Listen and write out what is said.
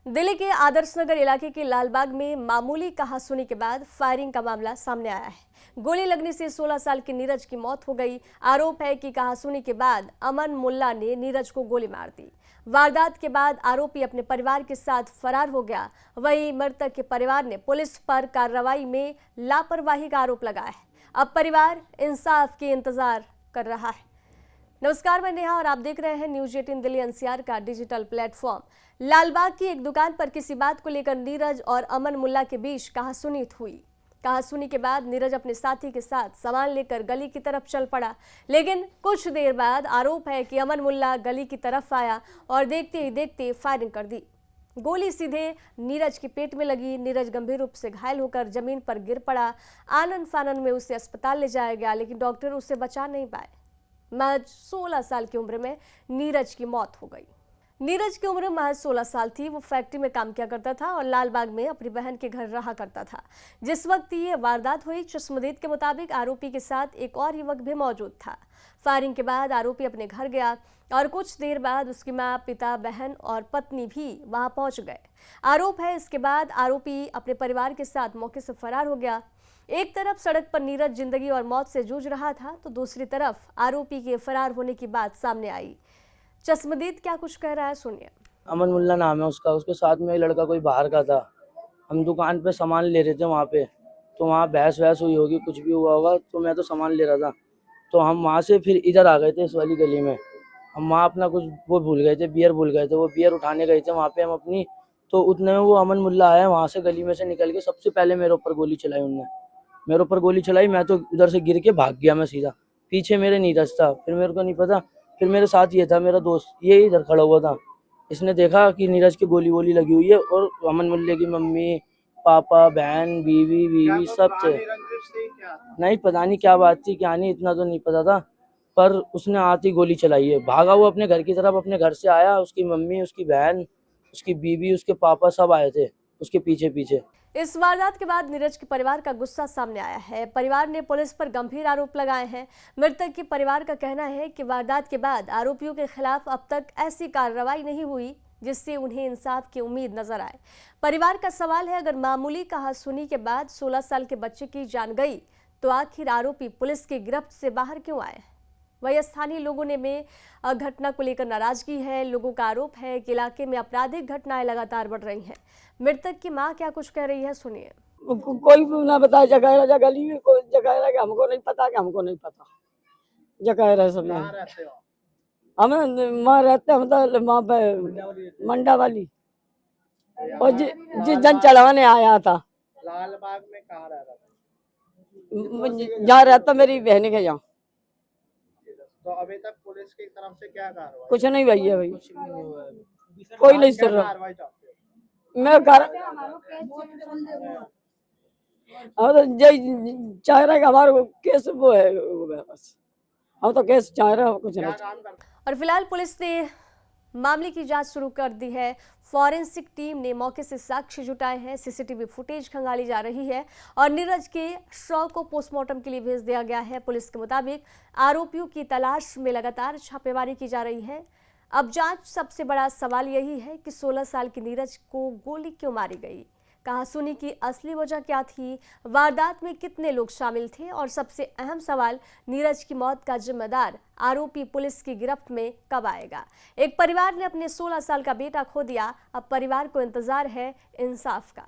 दिल्ली के आदर्श नगर इलाके के लालबाग में मामूली कहासुनी के बाद फायरिंग का मामला सामने आया है। गोली लगने से 16 साल के नीरज की मौत हो गई। आरोप है कि कहासुनी के बाद अमन मुल्ला ने नीरज को गोली मार दी। वारदात के बाद आरोपी अपने परिवार के साथ फरार हो गया। वहीं मृतक के परिवार ने पुलिस पर कार्रवाई में लापरवाही का आरोप लगाया है। अब परिवार इंसाफ के इंतजार कर रहा है। नमस्कार, मैं नेहा और आप देख रहे हैं न्यूज 18 दिल्ली एनसीआर का डिजिटल प्लेटफॉर्म। लालबाग की एक दुकान पर किसी बात को लेकर नीरज और अमन मुल्ला के बीच कहासुनी हुई। कहासुनी के बाद नीरज अपने साथी के साथ सामान लेकर गली की तरफ चल पड़ा, लेकिन कुछ देर बाद आरोप है कि अमन मुल्ला गली की तरफ आया और देखते ही देखते फायरिंग कर दी। गोली सीधे नीरज के पेट में लगी। नीरज गंभीर रूप से घायल होकर जमीन पर गिर पड़ा। आनन फानन में उसे अस्पताल ले जाया गया, लेकिन डॉक्टर उसे बचा नहीं पाए। महज 16 साल की उम्र में नीरज की मौत हो गई। नीरज की उम्र महज 16 साल थी। वो फैक्ट्री में काम किया करता था और लालबाग में अपनी बहन के घर रहा करता था। जिस वक्त ये वारदात हुई, चश्मदीद के मुताबिक आरोपी के साथ एक और युवक भी मौजूद था। फायरिंग के बाद आरोपी अपने घर गया और कुछ देर बाद उसकी मां, पिता, बहन और पत्नी भी वहां पहुंच गए। आरोप है इसके बाद आरोपी अपने परिवार के साथ मौके से फरार हो गया। एक तरफ सड़क पर नीरज जिंदगी और मौत से जूझ रहा था, तो दूसरी तरफ आरोपी के फरार होने की बात सामने आई। चश्मदीद क्या कुछ कह रहा है, सुनिए। अमन मुल्ला नाम है उसका। उसके साथ में एक लड़का कोई बाहर का था। हम दुकान पे सामान ले रहे थे वहाँ पे, तो वहाँ बहस वहस हुई होगी, कुछ भी हुआ होगा। तो मैं तो सामान ले रहा था, तो हम वहाँ से फिर इधर आ गए थे इस वाली गली में। हम वहाँ अपना कुछ वो भूल गए थे, बियर भूल गए थे। वो बियर उठाने गए थे वहाँ पे हम अपनी, तो उतने में वो अमन मुल्ला आया वहाँ से गली में से निकल के। सबसे पहले मेरे ऊपर गोली चलाई उनने, मेरे ऊपर गोली चलाई। मैं तो उधर से गिर के भाग गया मैं सीधा। पीछे मेरे नीरज था, फिर मेरे को नहीं पता। फिर मेरे साथ ये था मेरा दोस्त, ये इधर खड़ा हुआ था। इसने देखा कि नीरज की गोली वोली लगी हुई है, और अमन मुल्ले की मम्मी, पापा, बहन, बीवी सब थे। नहीं पता नहीं क्या बात थी, क्या नहीं, इतना तो नहीं पता था। पर उसने आती गोली चलाई है। भागा वो अपने घर की तरफ, अपने घर से आया। उसकी मम्मी, उसकी बहन, उसकी बीवी, उसके पापा सब आए थे उसके पीछे पीछे। इस वारदात के बाद नीरज के परिवार का गुस्सा सामने आया है। परिवार ने पुलिस पर गंभीर आरोप लगाए हैं। मृतक के परिवार का कहना है कि वारदात के बाद आरोपियों के खिलाफ अब तक ऐसी कार्रवाई नहीं हुई जिससे उन्हें इंसाफ की उम्मीद नजर आए। परिवार का सवाल है, अगर मामूली कहासुनी के बाद 16 साल के बच्चे की जान गई, तो आखिर आरोपी पुलिस की गिरफ्त से बाहर क्यों आए? वही स्थानीय लोगों ने में घटना को लेकर नाराजगी है। लोगों का आरोप है कि इलाके में आपराधिक घटनाएं लगातार बढ़ रही हैं। मृतक की मां क्या कुछ कह रही है, सुनिए। कोई भी ना बताए जगह गली में कोई जगह कि हमको नहीं पता, कि हमको नहीं पता जगह रहे सब। हम वहाँ रहते हम तो वहाँ पे मंडा वाली, और जिस जन चढ़ाने आया था लालबाग में कहाँ रह रहा था? जहाँ रहता मेरी बहन के यहाँ। तो अभी तक पुलिस की तरफ से क्या कार्रवाई? कुछ नहीं भैया, भाई कोई नहीं सुन रहा। कार्रवाई चाहते हो? मैं घर चाह रहा है कि हमारा केस वो है, बस हम तो केस चाह रहे हैं, कुछ नहीं। और फिलहाल पुलिस ने मामले की जांच शुरू कर दी है। फॉरेंसिक टीम ने मौके से साक्ष्य जुटाए हैं। सीसीटीवी फुटेज खंगाली जा रही है और नीरज के शव को पोस्टमार्टम के लिए भेज दिया गया है। पुलिस के मुताबिक आरोपियों की तलाश में लगातार छापेमारी की जा रही है। अब जांच सबसे बड़ा सवाल यही है कि 16 साल के नीरज को गोली क्यों मारी गई, कहासुनी की असली वजह क्या थी, वारदात में कितने लोग शामिल थे, और सबसे अहम सवाल, नीरज की मौत का जिम्मेदार आरोपी पुलिस की गिरफ्त में कब आएगा। एक परिवार ने अपने 16 साल का बेटा खो दिया। अब परिवार को इंतजार है इंसाफ का।